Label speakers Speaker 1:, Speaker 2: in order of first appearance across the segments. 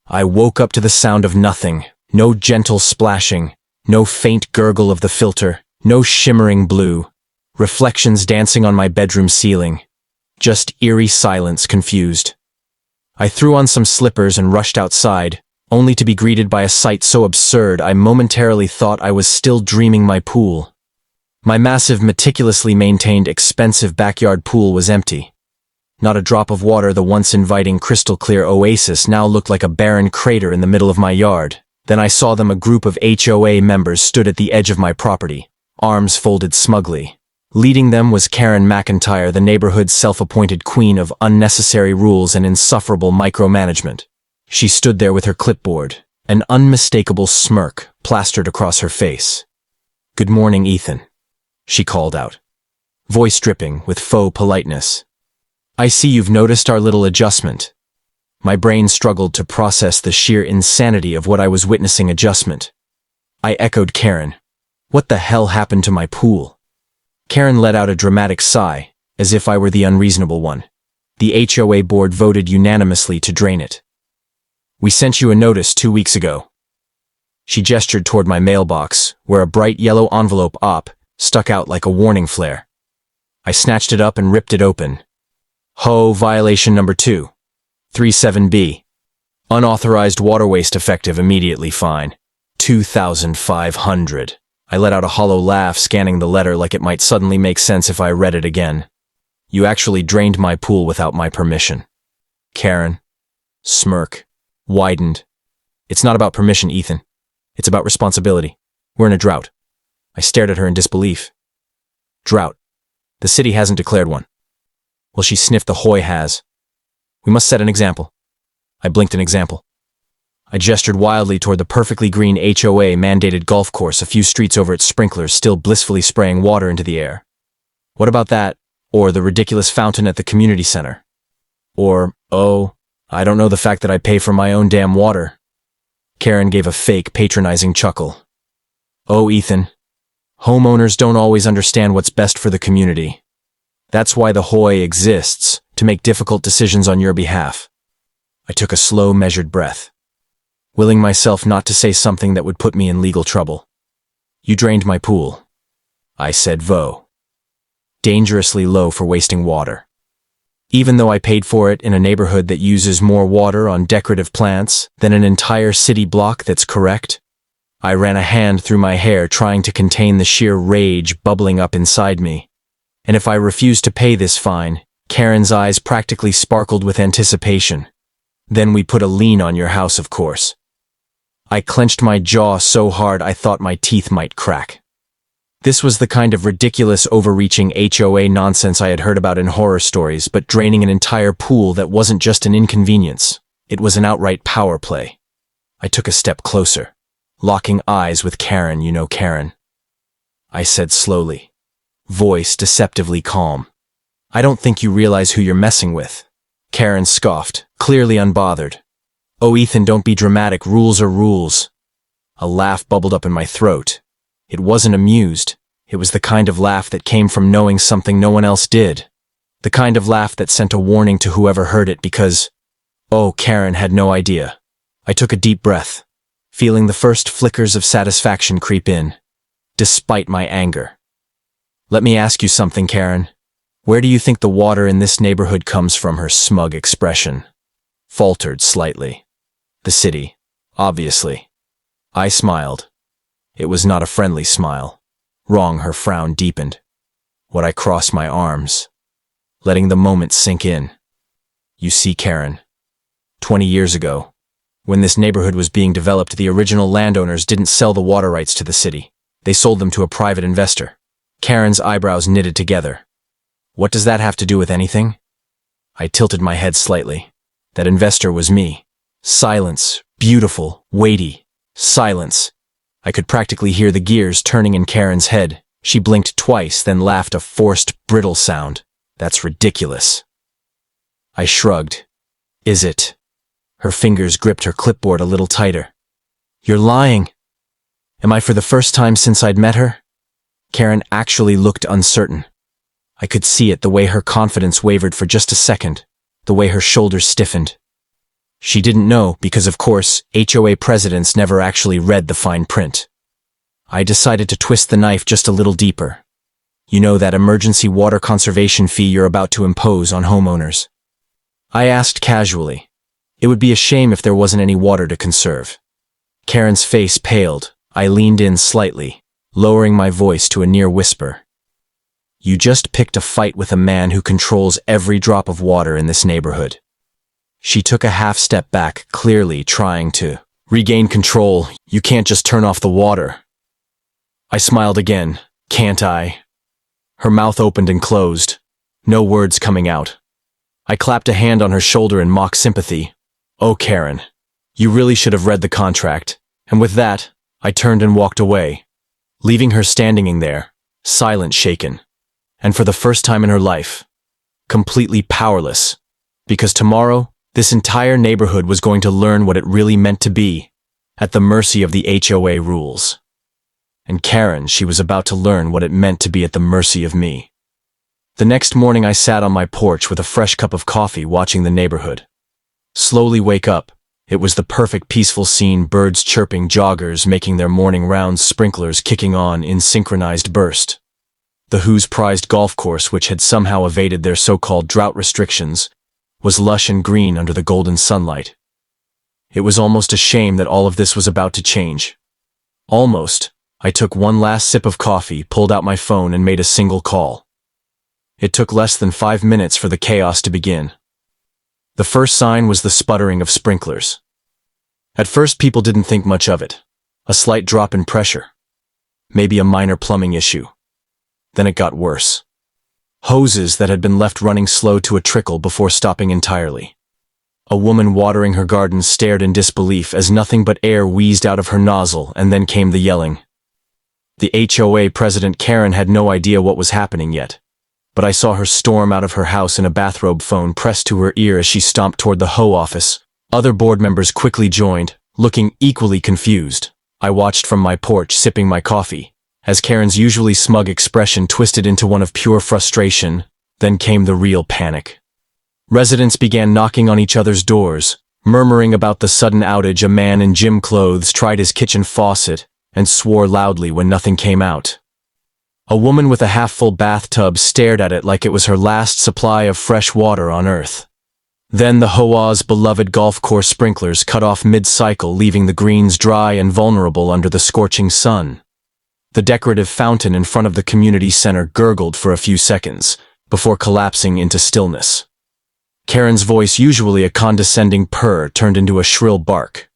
Speaker 1: I woke up to the sound of nothing, no gentle splashing, no faint gurgle of the filter, no shimmering blue, reflections dancing on my bedroom ceiling, just eerie silence, confused. I threw on some slippers and rushed outside, only to be greeted by a sight so absurd I momentarily thought I was still dreaming my pool. My massive, meticulously maintained, expensive backyard pool was empty. Not a drop of water. The once inviting Crystal Clear Oasis now looked like a barren crater in the middle of my yard. Then I saw them. A group of HOA members stood at the edge of my property, arms folded smugly. Leading them was Karen McIntyre, the neighborhood's self-appointed queen of unnecessary rules and insufferable micromanagement. She stood there with her clipboard, an unmistakable smirk plastered across her face. "Good morning, Ethan," she called out, voice dripping with faux politeness. "I see you've noticed our little adjustment." My brain struggled to process the sheer insanity of what I was witnessing. Adjustment. I echoed Karen. "What the hell happened to my pool?" Karen let out a dramatic sigh, as if I were the unreasonable one. "The HOA board voted unanimously to drain it. We sent you a notice 2 weeks ago." She gestured toward my mailbox, where a bright yellow envelope stuck out like a warning flare. I snatched it up and ripped it open. HOA violation number 237B. Unauthorized water waste effective immediately, fine. 2,500. I let out a hollow laugh, scanning the letter like it might suddenly make sense if I read it again. "You actually drained my pool without my permission." Karen, smirk, widened. "It's not about permission, Ethan. It's about responsibility. We're in a drought." I stared at her in disbelief. "Drought? The city hasn't declared one." "Well," she sniffed, "the HOA has. We must set an example." I blinked. An example. I gestured wildly toward the perfectly green HOA-mandated golf course a few streets over, its sprinklers still blissfully spraying water into the air. "What about that? Or the ridiculous fountain at the community center? Or, oh, I don't know, the fact that I pay for my own damn water." Karen gave a fake, patronizing chuckle. "Oh, Ethan, homeowners don't always understand what's best for the community. That's why the HOA exists, to make difficult decisions on your behalf." I took a slow, measured breath, willing myself not to say something that would put me in legal trouble. "You drained my pool," I said, dangerously low for wasting water. "Even though I paid for it in a neighborhood that uses more water on decorative plants than an entire city block that's correct." I ran a hand through my hair, trying to contain the sheer rage bubbling up inside me. "And if I refuse to pay this fine," Karen's eyes practically sparkled with anticipation, "then we put a lien on your house, of course." I clenched my jaw so hard I thought my teeth might crack. This was the kind of ridiculous, overreaching HOA nonsense I had heard about in horror stories, but draining an entire pool that wasn't just an inconvenience. It was an outright power play. I took a step closer, locking eyes with Karen. "You know Karen," I said slowly, voice deceptively calm. "I don't think you realize who you're messing with." Karen scoffed, clearly unbothered. "Oh, Ethan, don't be dramatic. Rules are rules." A laugh bubbled up in my throat. It wasn't amused. It was the kind of laugh that came from knowing something no one else did. The kind of laugh that sent a warning to whoever heard it because, oh, Karen had no idea. I took a deep breath, feeling the first flickers of satisfaction creep in, despite my anger. "Let me ask you something, Karen. Where do you think the water in this neighborhood comes from?" Her smug expression faltered slightly. "The city, obviously." I smiled. It was not a friendly smile. Wrong. Her frown deepened. I crossed my arms, letting the moment sink in. "You see, Karen, 20 years ago, when this neighborhood was being developed, the original landowners didn't sell the water rights to the city. They sold them to a private investor." Karen's eyebrows knitted together. "What does that have to do with anything?" I tilted my head slightly. "That investor was me." Silence. Beautiful, weighty silence. I could practically hear the gears turning in Karen's head. She blinked twice, then laughed a forced, brittle sound. "That's ridiculous." I shrugged. "Is it?" Her fingers gripped her clipboard a little tighter. "You're lying." Am I for the first time since I'd met her? Karen actually looked uncertain. I could see it, the way her confidence wavered for just a second, the way her shoulders stiffened. She didn't know because, of course, HOA presidents never actually read the fine print. I decided to twist the knife just a little deeper. You know, that emergency water conservation fee you're about to impose on homeowners. I asked casually. It would be a shame if there wasn't any water to conserve. Karen's face paled. I leaned in slightly, lowering my voice to a near whisper. You just picked a fight with a man who controls every drop of water in this neighborhood. She took a half step back, clearly trying to regain control. You can't just turn off the water. I smiled again. Can't I? Her mouth opened and closed, no words coming out. I clapped a hand on her shoulder in mock sympathy. Oh, Karen, you really should have read the contract. And with that, I turned and walked away, leaving her standing there, silent, shaken, and for the first time in her life, completely powerless, because tomorrow, this entire neighborhood was going to learn what it really meant to be, at the mercy of the HOA rules. And Karen, she was about to learn what it meant to be at the mercy of me. The next morning I sat on my porch with a fresh cup of coffee watching the neighborhood slowly wake up. It was the perfect peaceful scene, birds chirping, joggers making their morning rounds, sprinklers kicking on in synchronized burst. The HOA's prized golf course, which had somehow evaded their so-called drought restrictions, was lush and green under the golden sunlight. It was almost a shame that all of this was about to change. Almost. I took one last sip of coffee, pulled out my phone, and made a single call. It took less than 5 minutes for the chaos to begin. The first sign was the sputtering of sprinklers. At first, people didn't think much of it. A slight drop in pressure. Maybe a minor plumbing issue. Then it got worse. Hoses that had been left running slow to a trickle before stopping entirely. A woman watering her garden stared in disbelief as nothing but air wheezed out of her nozzle, and then came the yelling. The HOA president, Karen, had no idea what was happening yet, but I saw her storm out of her house in a bathrobe, phone pressed to her ear as she stomped toward the HOA office. Other board members quickly joined, looking equally confused. I watched from my porch, sipping my coffee, as Karen's usually smug expression twisted into one of pure frustration. Then came the real panic. Residents began knocking on each other's doors, murmuring about the sudden outage. A man in gym clothes tried his kitchen faucet and swore loudly when nothing came out. A woman with a half-full bathtub stared at it like it was her last supply of fresh water on earth. Then the HOA's beloved golf course sprinklers cut off mid-cycle, leaving the greens dry and vulnerable under the scorching sun. The decorative fountain in front of the community center gurgled for a few seconds, before collapsing into stillness. Karen's voice, usually a condescending purr, turned into a shrill bark.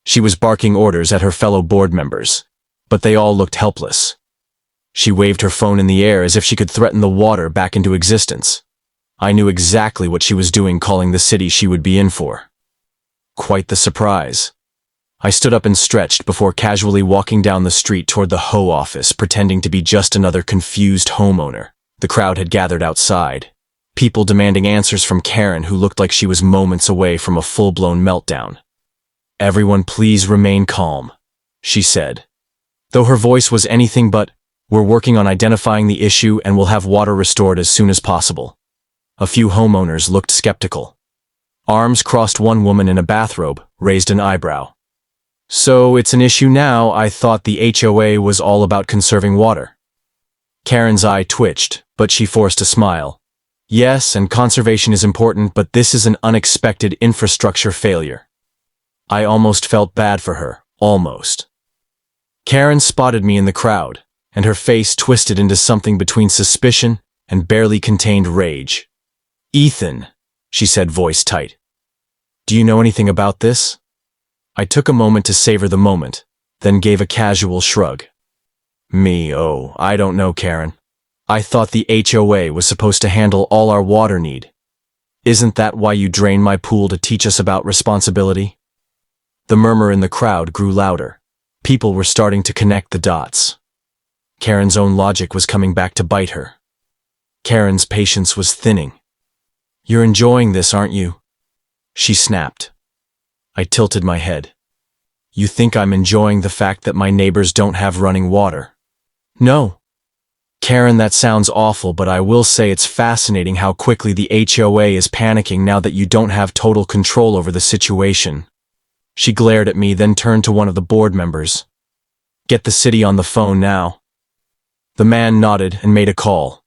Speaker 1: She was barking orders at her fellow board members, but they all looked helpless. She waved her phone in the air as if she could threaten the water back into existence. I knew exactly what she was doing, calling the city she would be in for. Quite the surprise. I stood up and stretched before casually walking down the street toward the HOA office, pretending to be just another confused homeowner. The crowd had gathered outside, people demanding answers from Karen, who looked like she was moments away from a full-blown meltdown. "Everyone please remain calm," she said. Though her voice was anything but, "We're working on identifying the issue and we'll have water restored as soon as possible." A few homeowners looked skeptical. Arms crossed. One woman in a bathrobe raised an eyebrow. "So it's an issue now? I thought the HOA was all about conserving water." Karen's eye twitched, but she forced a smile. "Yes, and conservation is important, but this is an unexpected infrastructure failure." I almost felt bad for her, almost. Karen spotted me in the crowd, and her face twisted into something between suspicion and barely contained rage. "Ethan," she said, voice tight. "Do you know anything about this?" I took a moment to savor the moment, then gave a casual shrug. "Me, oh, I don't know, Karen. I thought the HOA was supposed to handle all our water need. Isn't that why you drained my pool, to teach us about responsibility?" The murmur in the crowd grew louder. People were starting to connect the dots. Karen's own logic was coming back to bite her. Karen's patience was thinning. "You're enjoying this, aren't you?" she snapped. I tilted my head. "You think I'm enjoying the fact that my neighbors don't have running water?" "No." Karen, that sounds awful, but I will say it's fascinating how quickly the HOA is panicking now that you don't have total control over the situation. She glared at me, then turned to one of the board members. Get the city on the phone now. The man nodded and made a call,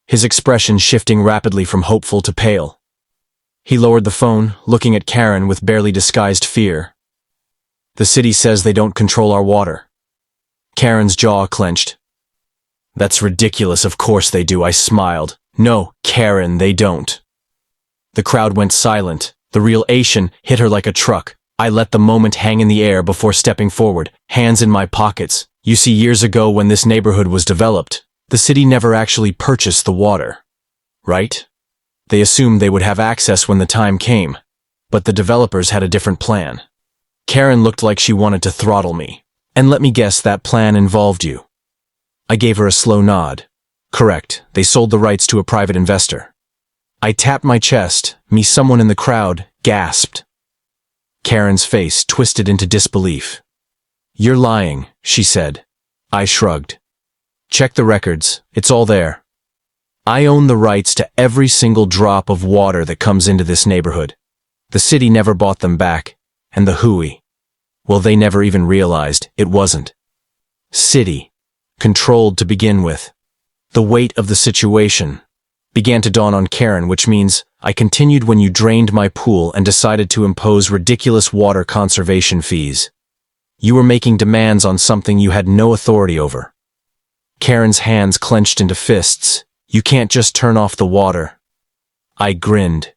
Speaker 1: his expression shifting rapidly from hopeful to pale. He lowered the phone, looking at Karen with barely disguised fear. The city says they don't control our water. Karen's jaw clenched. That's ridiculous, of course they do, I smiled. No, Karen, they don't. The crowd went silent. The realization hit her like a truck. I let the moment hang in the air before stepping forward, hands in my pockets. You see, years ago when this neighborhood was developed, the city never actually purchased the water. Right? They assumed they would have access when the time came, but the developers had a different plan. Karen looked like she wanted to throttle me. And let me guess, that plan involved you. I gave her a slow nod. Correct, they sold the rights to a private investor. I tapped my chest. Someone in the crowd gasped. Karen's face twisted into disbelief. You're lying, she said. I shrugged. Check the records, it's all there. I own the rights to every single drop of water that comes into this neighborhood. The city never bought them back, and the HOA, well, they never even realized it wasn't city controlled to begin with. The weight of the situation began to dawn on Karen, which means I continued when you drained my pool and decided to impose ridiculous water conservation fees. You were making demands on something you had no authority over. Karen's hands clenched into fists. You can't just turn off the water. I grinned.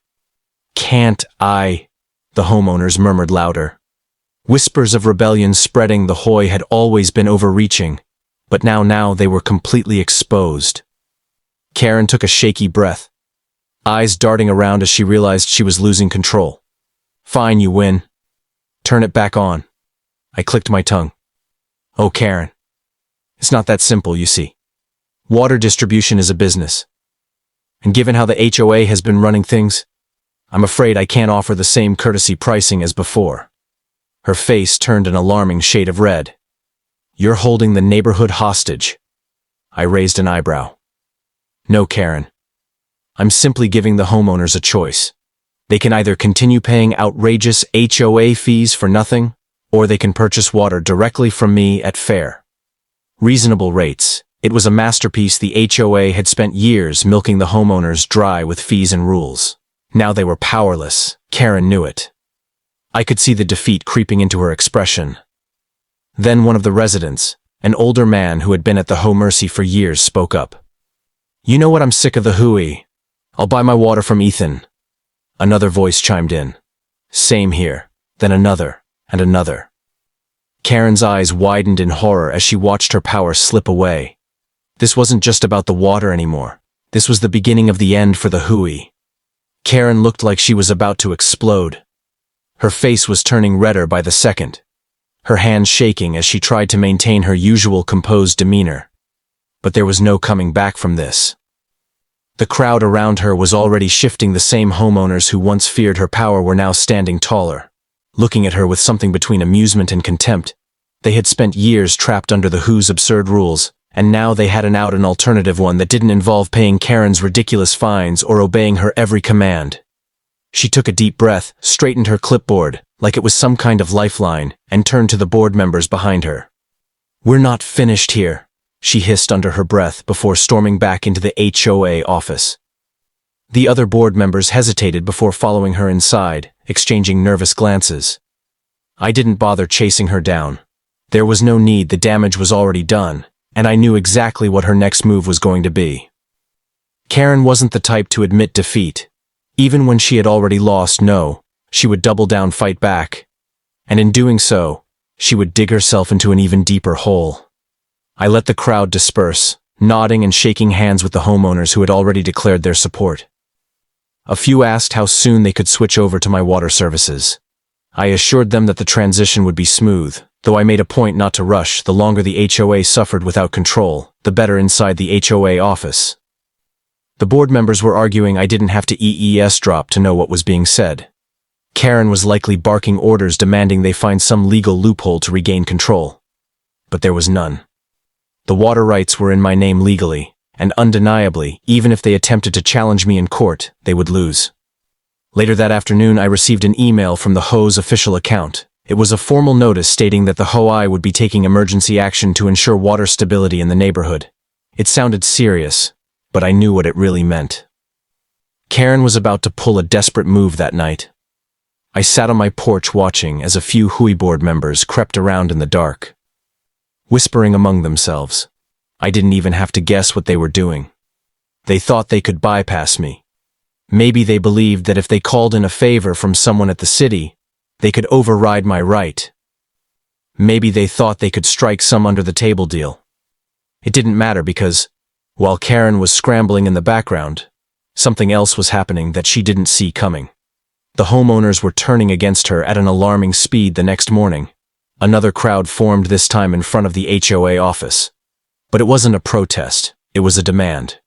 Speaker 1: Can't I? The homeowners murmured louder. Whispers of rebellion spreading. The HOA had always been overreaching, but now they were completely exposed. Karen took a shaky breath, eyes darting around as she realized she was losing control. Fine, you win. Turn it back on. I clicked my tongue. Oh, Karen. It's not that simple, you see. Water distribution is a business. And given how the HOA has been running things, I'm afraid I can't offer the same courtesy pricing as before. Her face turned an alarming shade of red. You're holding the neighborhood hostage. I raised an eyebrow. No, Karen. I'm simply giving the homeowners a choice. They can either continue paying outrageous HOA fees for nothing, or they can purchase water directly from me at fair, reasonable rates. It was a masterpiece. The HOA had spent years milking the homeowners dry with fees and rules. Now they were powerless. Karen knew it. I could see the defeat creeping into her expression. Then one of the residents, an older man who had been at the HOA Mercy for years, spoke up. You know what, I'm sick of the HOA. I'll buy my water from Ethan. Another voice chimed in. Same here. Then another, and another. Karen's eyes widened in horror as she watched her power slip away. This wasn't just about the water anymore. This was the beginning of the end for the HOA. Karen looked like she was about to explode. Her face was turning redder by the second, her hands shaking as she tried to maintain her usual composed demeanor. But there was no coming back from this. The crowd around her was already shifting. The same homeowners who once feared her power were now standing taller, looking at her with something between amusement and contempt. They had spent years trapped under the HOA's absurd rules, and now they had an alternative one that didn't involve paying Karen's ridiculous fines or obeying her every command. She took a deep breath, straightened her clipboard, like it was some kind of lifeline, and turned to the board members behind her. We're not finished here, she hissed under her breath before storming back into the HOA office. The other board members hesitated before following her inside, exchanging nervous glances. I didn't bother chasing her down. There was no need, the damage was already done, and I knew exactly what her next move was going to be. Karen wasn't the type to admit defeat. Even when she had already lost, she would double down, fight back. And in doing so, she would dig herself into an even deeper hole. I let the crowd disperse, nodding and shaking hands with the homeowners who had already declared their support. A few asked how soon they could switch over to my water services. I assured them that the transition would be smooth, though I made a point not to rush. The longer the HOA suffered without control, the better inside the HOA office. The board members were arguing I didn't have to eavesdrop to know what was being said. Karen was likely barking orders demanding they find some legal loophole to regain control. But there was none. The water rights were in my name legally, and undeniably, even if they attempted to challenge me in court, they would lose. Later that afternoon, I received an email from the HOA's official account. It was a formal notice stating that the HOA would be taking emergency action to ensure water stability in the neighborhood. It sounded serious, but I knew what it really meant. Karen was about to pull a desperate move that night. I sat on my porch watching as a few HOA board members crept around in the dark, whispering among themselves. I didn't even have to guess what they were doing. They thought they could bypass me. Maybe they believed that if they called in a favor from someone at the city, they could override my right. Maybe they thought they could strike some under-the-table deal. It didn't matter because, while Karen was scrambling in the background, something else was happening that she didn't see coming. The homeowners were turning against her at an alarming speed the next morning. Another crowd formed, this time in front of the HOA office. But it wasn't a protest, it was a demand.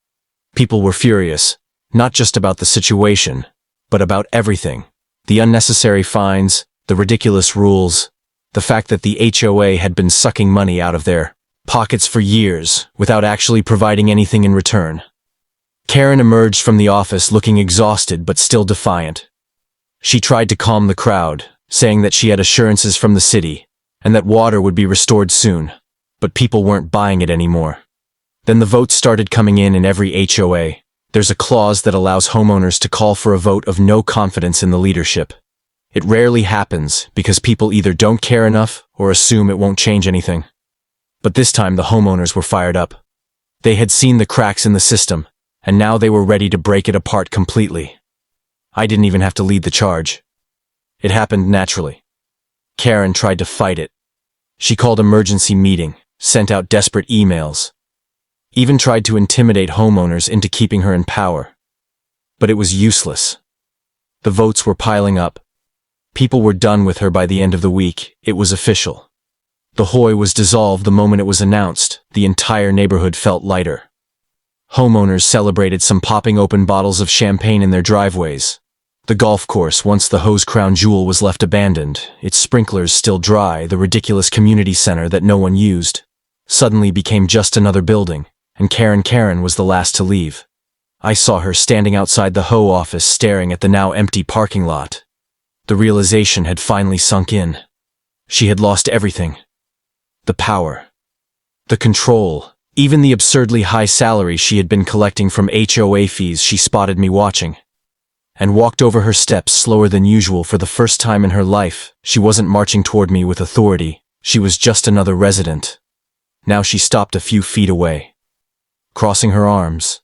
Speaker 1: People were furious, not just about the situation, but about everything. The unnecessary fines, the ridiculous rules, the fact that the HOA had been sucking money out of their pockets for years without actually providing anything in return. Karen emerged from the office looking exhausted but still defiant. She tried to calm the crowd, saying that she had assurances from the city and that water would be restored soon, but people weren't buying it anymore. Then the votes started coming in every HOA. There's a clause that allows homeowners to call for a vote of no confidence in the leadership. It rarely happens because people either don't care enough or assume it won't change anything. But this time the homeowners were fired up. They had seen the cracks in the system, and now they were ready to break it apart completely. I didn't even have to lead the charge. It happened naturally. Karen tried to fight it. She called emergency meeting, sent out desperate emails, even tried to intimidate homeowners into keeping her in power. But it was useless. The votes were piling up. People were done with her by the end of the week. It was official. The HOA was dissolved the moment it was announced. The entire neighborhood felt lighter. Homeowners celebrated, some popping open bottles of champagne in their driveways. The golf course, once the HOA's crown jewel, was left abandoned, its sprinklers still dry. The ridiculous community center that no one used suddenly became just another building, and Karen was the last to leave. I saw her standing outside the HOA office staring at the now empty parking lot. The realization had finally sunk in. She had lost everything. The power, the control, even the absurdly high salary she had been collecting from HOA fees. She spotted me watching and walked over her steps slower than usual. For the first time in her life, she wasn't marching toward me with authority. She was just another resident. Now she stopped a few feet away, crossing her arms.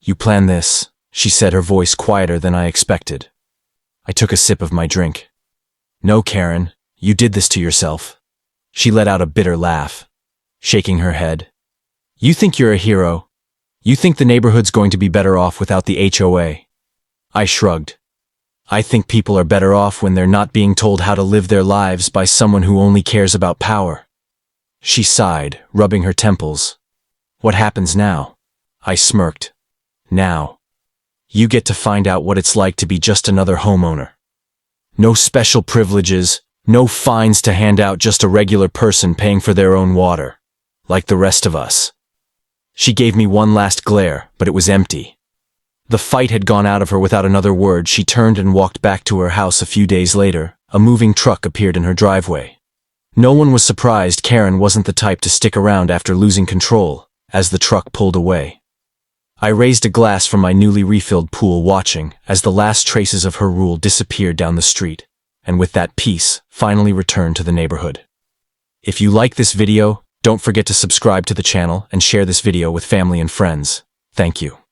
Speaker 1: "You plan this," she said, her voice quieter than I expected. I took a sip of my drink. "No, Karen, you did this to yourself." She let out a bitter laugh, shaking her head. "You think you're a hero? You think the neighborhood's going to be better off without the HOA?" I shrugged. "I think people are better off when they're not being told how to live their lives by someone who only cares about power." She sighed, rubbing her temples. "What happens now?" I smirked. "Now, you get to find out what it's like to be just another homeowner. No special privileges, no fines to hand out, just a regular person paying for their own water, like the rest of us." She gave me one last glare, but it was empty. The fight had gone out of her. Without another word, she turned and walked back to her house. A few days later, a moving truck appeared in her driveway. No one was surprised. Karen wasn't the type to stick around after losing control. As the truck pulled away, I raised a glass from my newly refilled pool, watching as the last traces of her rule disappeared down the street, and with that, peace finally returned to the neighborhood. If you like this video, don't forget to subscribe to the channel and share this video with family and friends. Thank you.